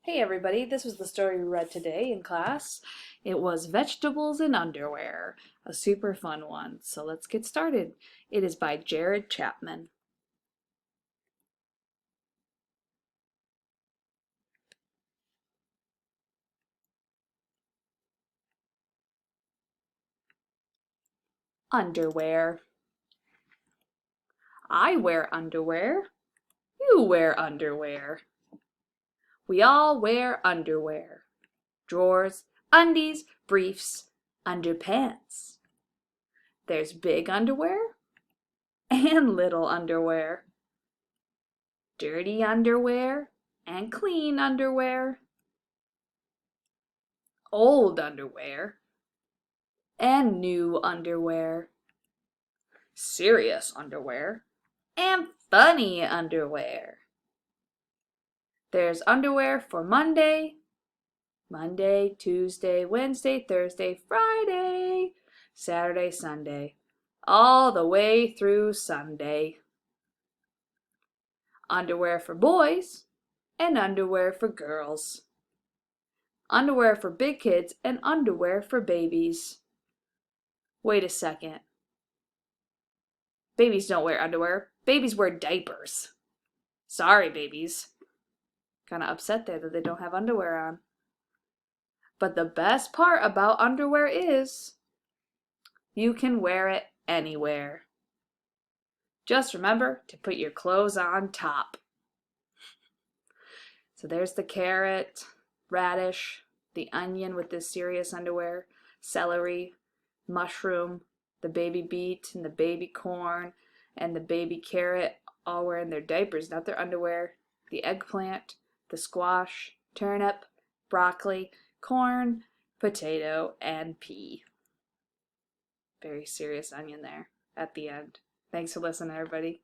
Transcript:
Hey everybody, this was the story we read today in class. It was Vegetables in Underwear, a super fun one. So let's get started. It is by Chapman. Underwear. I wear underwear. You wear underwear. We all wear underwear. Drawers, undies, briefs, underpants. There's big underwear and little underwear. Dirty underwear and clean underwear. Old underwear and new underwear. Serious underwear and funny underwear. There's underwear for Monday, Tuesday, Wednesday, Thursday, Friday, Saturday, Sunday, all the way through Sunday. Underwear for boys and underwear for girls. Underwear for big kids and underwear for babies. Wait a second. Babies don't wear underwear. Babies wear diapers. Sorry, babies. Kind of upset there that they don't have underwear on. But the best part about underwear is you can wear it anywhere. Just remember to put your clothes on top. So there's the carrot, radish, the onion with this serious underwear, celery, mushroom, the baby beet and the baby corn and the baby carrot all wearing their diapers, not their underwear, the eggplant, the squash, turnip, broccoli, corn, potato, and pea. Very serious onion there at the end. Thanks for listening, everybody.